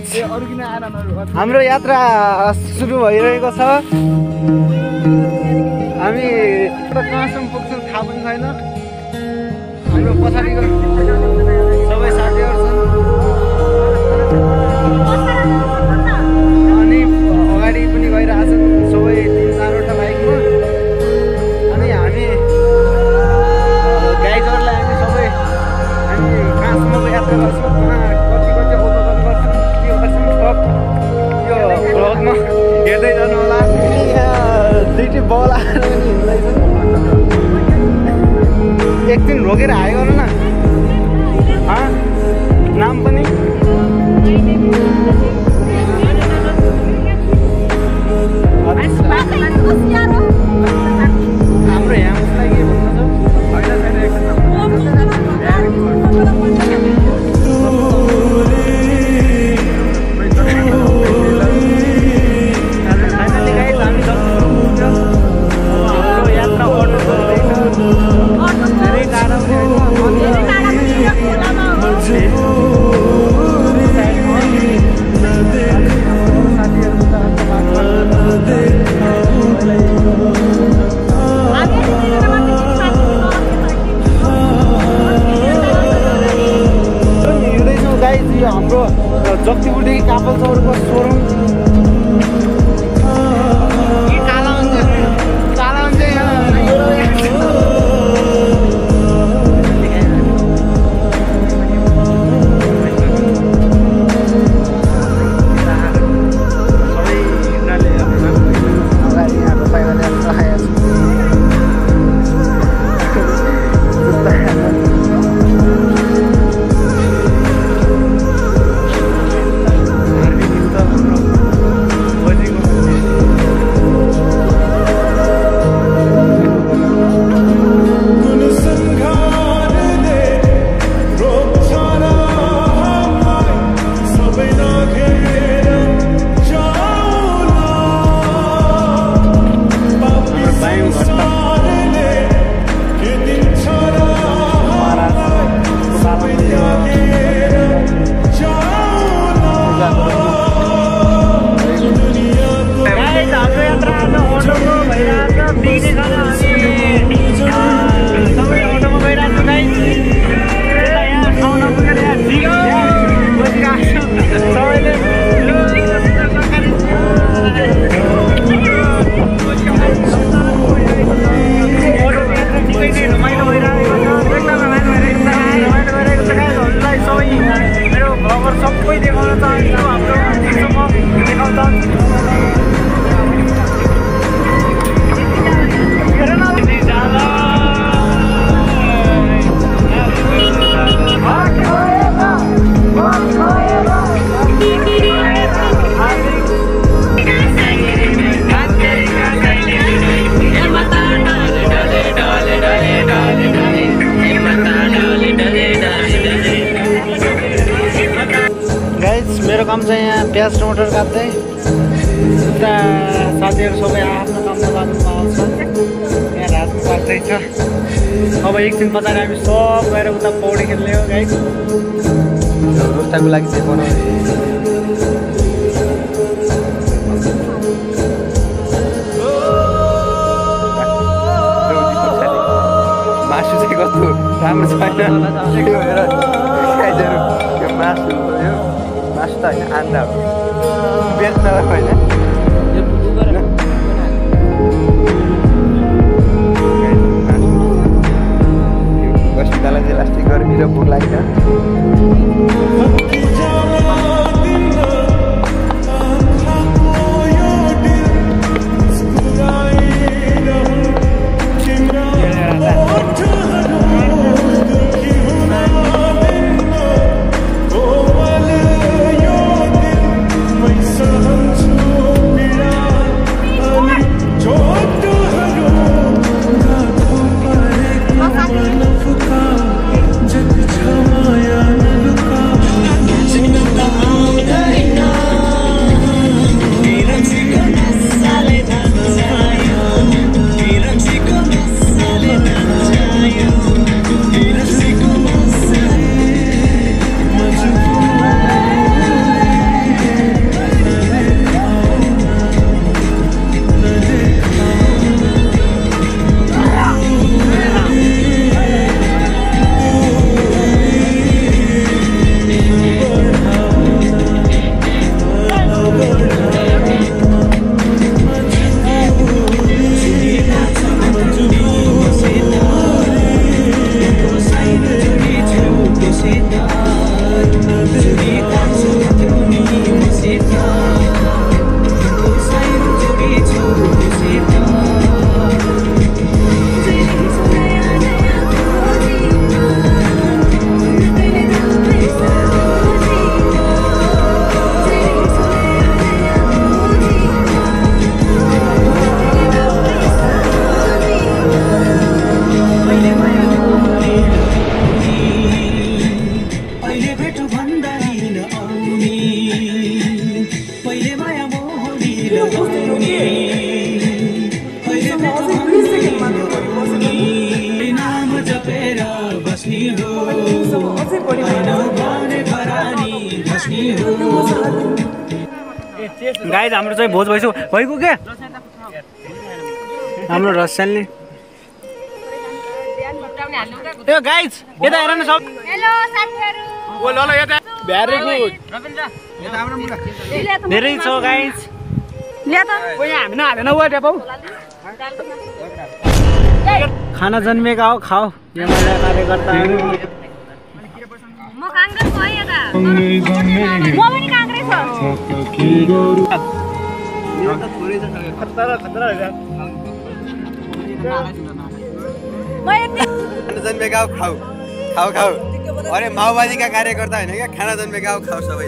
हाम्रो यात्रा सुरु भइरहेको छ। हामी कहाँसम्म पुग्छौँ थाहा पनि छैन। हाम्रो पछाडिको सबै साथीहरू छन् अनि अगाडि पनि गइरहेछन् सबै 3-4वटा बाइकमा। अनि हामी गाइडहरूलाई हामी सबै हामी कहाँसम्मको यात्रा गर्छौँ, कति ओभरकम गर्छौँ, के गर्छौँ सब यो भ्लगमा हेर्दै जानु होला। दुईटी बल आएर पनि हिँड्दैछन्। एकदिन रोकेर हाई गर न। नाम पनि हाम्रो यहाँ उसलाई के भन्नु छ? हाम्रो जक्तिपुरदेखि कापलचौरको सोरुम काला हुन्छ मेरो काम चाहिँ यहाँ प्याज टमाटर काट्दै। उता साथीहरू सबै आफ्नो काममा लाग्नु आउँछ। यहाँ रातमा काट्दैछ। अब एकछिन पछाडि हामी सब गएर उता पौडी खेल्ने हो गाइस। उताको लागि चाहिँ बनाउने मासु चाहिँ कस्तो राम्रो छैन। यो मासु मासु त होइन आन्डा हो, बेच्नलाई होइन। बस्तीलाई चाहिँ लास्टिक गर्मी र भोक लाग्छ। गाइज हाम्रो चाहिँ भोज भइसक्यो भइगयो के हाम्रो रस्यालले ए गाइज यता हेर न सब हेलो साथीहरु ओ ल यता भेरी गुड धेरै छ गाइज ल्या त ओ यहाँ हामी नहालेन ओ ट्यापौ खाना जन्मेका हो खाऊ यहाँका कार्यकर्ताहरू म काङ्ग्रेस हो यता म पनि काङ्ग्रेस हो खतरा जन्मेका हो खाऊ खाऊ खाऊ अरे माओवादीका कार्यकर्ता होइन क्या खाना जन्मेका हो खाऊ सबै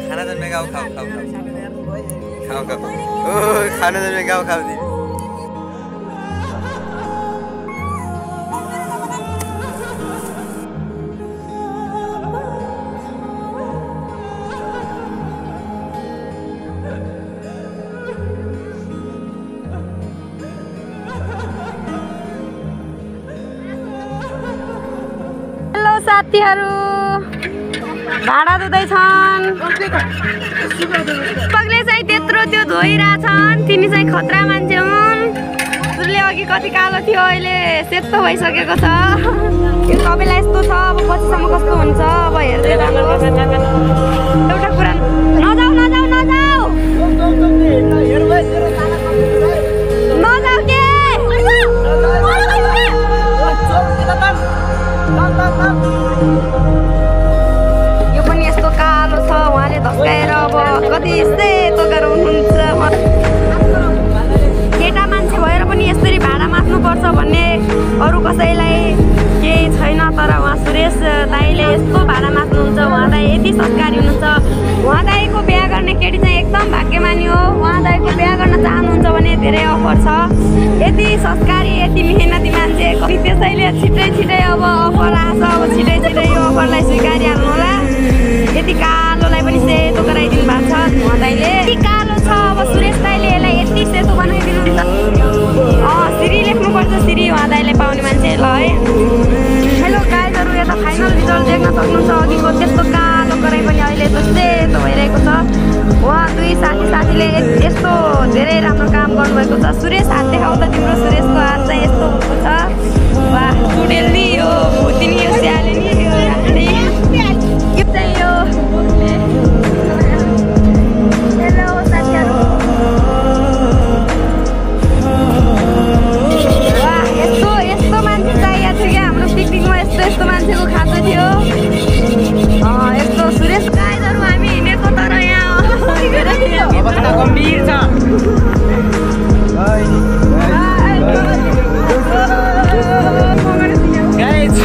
खाना जन्मेका हो खाऊ खाऊ खाऊ खाऊ खाऊ ओ खाना जन्मेका हो खाऊ साथीहरु भाडा धुदैछन् पगले चाहिँ त्यत्रो त्यो धोइरहेछन् तिनी चाहिँ खतरा मान्छे हुन् उसले अघि कति कालो थियो अहिले सेतो भइसकेको छ यो सबैलाई यस्तो छ अब पछिसम्म कस्तो हुन्छ अब हेर्दै जानुहोस् एउटा कुरा नजाऊ नजाऊ नजाऊ नजाऊ के यो पनि यस्तो कालो छ उहाँले धस्काएर अब कति सेतो गराउनुहुन्छ केटा मान्छे भएर पनि यसरी भाडा मात्नुपर्छ भन्ने अरू कसैलाई केही छैन तर उहाँ सुरेश दाईले यस्तो भाडा मात्नुहुन्छ उहाँ दाई यति संस्कारी हुनुहुन्छ उहाँ दाईको बिहा गर्ने केटी चाहिँ एकदम भाग्यमानी हो उहाँ दाईको बिहा गर्न चाहनुहुन्छ भने धेरै अफर छ यति संस्कारी यति मेहनती मान्छे त्यसैले छिटै अब अफर आछ अब छिटै यो अफरलाई स्वीकारिहाल्नु होला यति कालोलाई पनि सेतो गराइदिनु भएको छ उहाँ दाईले यति कालो छ अब सुरेश दाईले यसलाई यति सेतो बनाइदिनुहुन्छ सिरी लेख्नुपर्छ सिरी उहाँ दाईले पाउने मान्छे ल है हेलो गाइजहरू यता फाइनल रिजल्ट देख्न सक्नुहुन्छ अघिको त्यस्तो कालो गराइ पनि अहिले त सेतो भइरहेको छ उहाँ दुई साथीले यस्तो धेरै राम्रो काम गर्नुभएको छ सुरेश हात देखाउ त तिम्रो सुरेशको हात चाहिँ यस्तो भएको छ वाह चुडेल नि यो भुती नि यो स्याले नि यो राख्ने के चाहिँ यो हेलो साथीहरू वाह यस्तो मान्छे चाहिएको थियो क्या हाम्रो पिकनिकमा यस्तो मान्छेको खाँचो थियो यस्तो सुरेश गाइजहरू हामी हिँडेको तर यहाँ गम्भीर छ गाइज